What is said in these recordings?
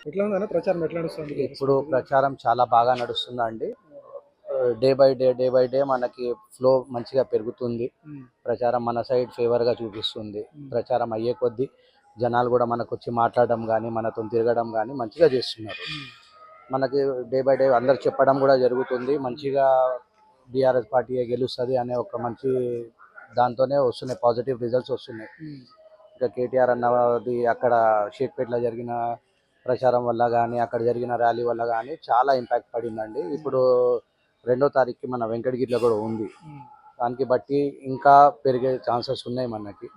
ఎట్లా ఉందన్న ప్రచారం ఎట్లా నడుస్తుంది? ఇప్పుడు ప్రచారం చాలా బాగా నడుస్తుందండి. డే బై డే మనకి ఫ్లో మంచిగా పెరుగుతుంది. ప్రచారం మన సైడ్ ఫేవర్గా చూపిస్తుంది. ప్రచారం అయ్యే కొద్దీ జనాలు కూడా మనకు వచ్చి మాట్లాడడం కానీ మనతో తిరగడం కానీ మంచిగా చేస్తున్నారు. మనకి డే బై డే అందరు చెప్పడం కూడా జరుగుతుంది. మంచిగా బీఆర్ఎస్ పార్టీ గెలుస్తుంది అనే ఒక మంచి దాంతోనే వస్తున్నాయి, పాజిటివ్ రిజల్ట్స్ వస్తున్నాయి. ఇంకా కేటీఆర్ అన్నది అక్కడ షేక్పేటలో జరిగిన ప్రచారం వల్ల కానీ అక్కడ జరిగిన ర్యాలీ వల్ల కానీ చాలా ఇంపాక్ట్ పడిందండి. ఇప్పుడు 2వ తారీఖుకి మన వెంకటగిరిలో కూడా ఉంది. దానికి బట్టి ఇంకా పెరిగే ఛాన్సెస్ ఉన్నాయి మనకి.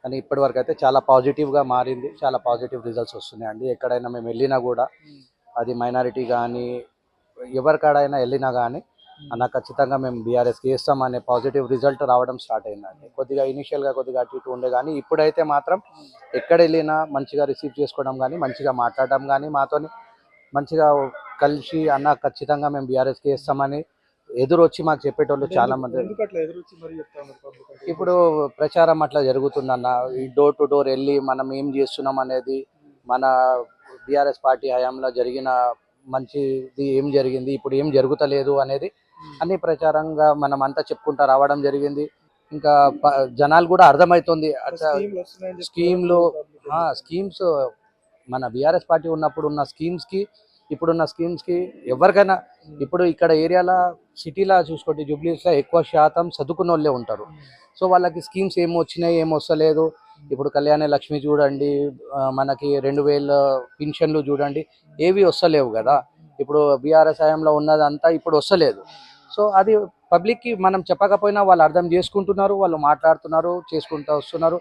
కానీ ఇప్పటి వరకు అయితే చాలా పాజిటివ్గా మారింది. చాలా పాజిటివ్ రిజల్ట్స్ వస్తున్నాయండి. ఎక్కడైనా మేము వెళ్ళినా కూడా అది మైనారిటీ కానీ ఎవరికాడైనా వెళ్ళినా కానీ అన్న ఖచ్చితంగా మేము బీఆర్ఎస్కి వేస్తాం అనే పాజిటివ్ రిజల్ట్ రావడం స్టార్ట్ అయిందండి. కొద్దిగా ఇనిషియల్గా కొద్దిగా అటు ఇటు ఉండే కానీ ఇప్పుడైతే మాత్రం ఎక్కడ వెళ్ళినా మంచిగా రిసీవ్ చేసుకోవడం కానీ మంచిగా మాట్లాడడం కానీ మాతో మంచిగా కలిసి అన్న ఖచ్చితంగా మేము బీఆర్ఎస్కి వేస్తామని ఎదురు వచ్చి మాకు చెప్పేటోళ్ళు చాలా మంది. ఇప్పుడు ప్రచారం అట్లా జరుగుతుందన్న, ఈ డోర్ టు డోర్ వెళ్ళి మనం ఏం చేస్తున్నాం అనేది, మన బీఆర్ఎస్ పార్టీ హయాంలో జరిగిన మంచిది ఏం జరిగింది, ఇప్పుడు ఏం జరుగుతలేదు అనేది అన్ని ప్రచారంగా మనం అంతా చెప్పుకుంటా రావడం జరిగింది. ఇంకా జనాలు కూడా అర్థమవుతుంది. అట్లా స్కీమ్స్ మన బీఆర్ఎస్ పార్టీ ఉన్నప్పుడు ఉన్న స్కీమ్స్కి ఇప్పుడున్న స్కీమ్స్కి ఎవరికైనా ఇప్పుడు ఇక్కడ ఏరియాలో సిటీలో చూసుకోండి, జూబ్లీస్లో ఎక్కువ శాతం చదువుకున్న వాళ్ళే ఉంటారు. సో వాళ్ళకి స్కీమ్స్ ఏమి వచ్చినాయి ఏమి వస్తలేదు. ఇప్పుడు కళ్యాణ లక్ష్మి చూడండి, మనకి 2000 పింఛన్లు చూడండి, ఏవి వస్తలేవు కదా. ఇప్పుడు బీఆర్ఎస్ హయాంలో ఉన్నదంతా ఇప్పుడు వస్తలేదు. సో అది పబ్లిక్కి మనం చెప్పకపోయినా వాళ్ళు అర్థం చేసుకుంటున్నారు, వాళ్ళు మాట్లాడుతున్నారు, చేసుకుంటూ వస్తున్నారు.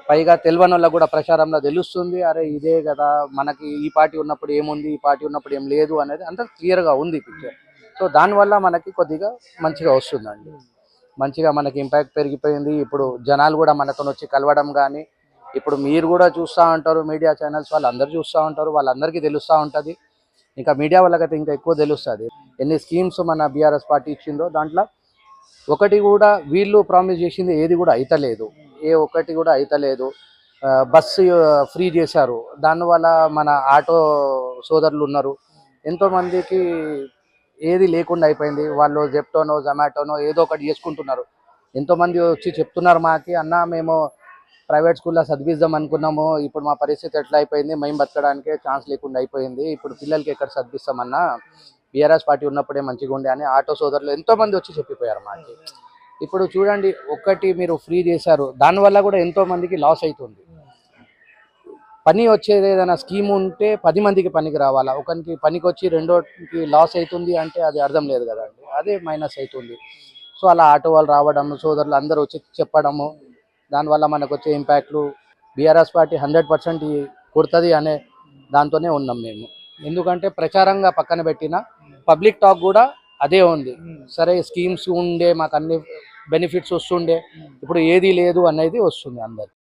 పైగా తెలియని వాళ్ళకు కూడా ప్రచారంలో తెలుస్తుంది, అరే ఇదే కదా మనకి ఈ పార్టీ ఉన్నప్పుడు ఏముంది, ఈ పార్టీ ఉన్నప్పుడు ఏం లేదు అనేది అంత క్లియర్గా ఉంది పిక్చర్. సో దానివల్ల మనకి కొద్దిగా మంచిగా వస్తుందండి. మంచిగా మనకి ఇంపాక్ట్ పెరిగిపోయింది. ఇప్పుడు జనాలు కూడా మనతో వచ్చి కలవడం కానీ, ఇప్పుడు మీరు కూడా చూస్తూ ఉంటారు, మీడియా ఛానల్స్ వాళ్ళందరూ చూస్తూ ఉంటారు, వాళ్ళందరికీ తెలుస్తూ ఉంటుంది. ఇంకా మీడియా వాళ్ళకైతే ఇంకా ఎక్కువ తెలుస్తుంది ఎన్ని స్కీమ్స్ మన బీఆర్ఎస్ పార్టీ ఇచ్చిందో. దాంట్లో ఒకటి కూడా వీళ్ళు ప్రామిస్ చేసింది ఏది కూడా అయితలేదు, ఏ ఒక్కటి కూడా అయితలేదు. బస్సు ఫ్రీ చేశారు, దానివల్ల మన ఆటో సోదరులు ఉన్నారు, ఎంతోమందికి ఏది లేకుండా అయిపోయింది. వాళ్ళు జెప్టోనో జొమాటోనో ఏదో ఒకటి చేసుకుంటున్నారు. ఎంతోమంది వచ్చి చెప్తున్నారు మాకి, అన్న మేము ప్రైవేట్ స్కూల్లో చదివిద్దాం అనుకున్నాము, ఇప్పుడు మా పరిస్థితి ఎట్లా అయిపోయింది, మేము బతకడానికే ఛాన్స్ లేకుండా అయిపోయింది, ఇప్పుడు పిల్లలకి ఎక్కడ చదివిస్తామన్నా, బీఆర్ఎస్ పార్టీ ఉన్నప్పుడే మంచిగా ఉండే అని ఆటో సోదరులు ఎంతోమంది వచ్చి చెప్పిపోయారు మాకి. ఇప్పుడు చూడండి, ఒక్కటి మీరు ఫ్రీ చేశారు, దానివల్ల కూడా ఎంతోమందికి లాస్ అవుతుంది. పని వచ్చేది ఏదైనా స్కీమ్ ఉంటే 10 మందికి పనికి రావాలా, ఒకరికి పనికి వచ్చి రెండోకి లాస్ అవుతుంది అంటే అది అర్థం లేదు కదండి, అదే మైనస్ అవుతుంది. సో అలా ఆటో వాళ్ళు రావడం, సోదరులు అందరూ వచ్చి చెప్పడము, దానివల్ల మనకు వచ్చే ఇంపాక్ట్లు బీఆర్ఎస్ పార్టీ 100% కొడుతుంది అనే దాంతోనే ఉన్నాం మేము. ఎందుకంటే ప్రచారంగా పక్కన పెట్టిన పబ్లిక్ టాక్ కూడా అదే ఉంది. సరే స్కీమ్స్ ఉండే, మాకు అన్ని బెనిఫిట్స్ వస్తుండే, ఇప్పుడు ఏది లేదు అనేది వస్తుంది అందరు.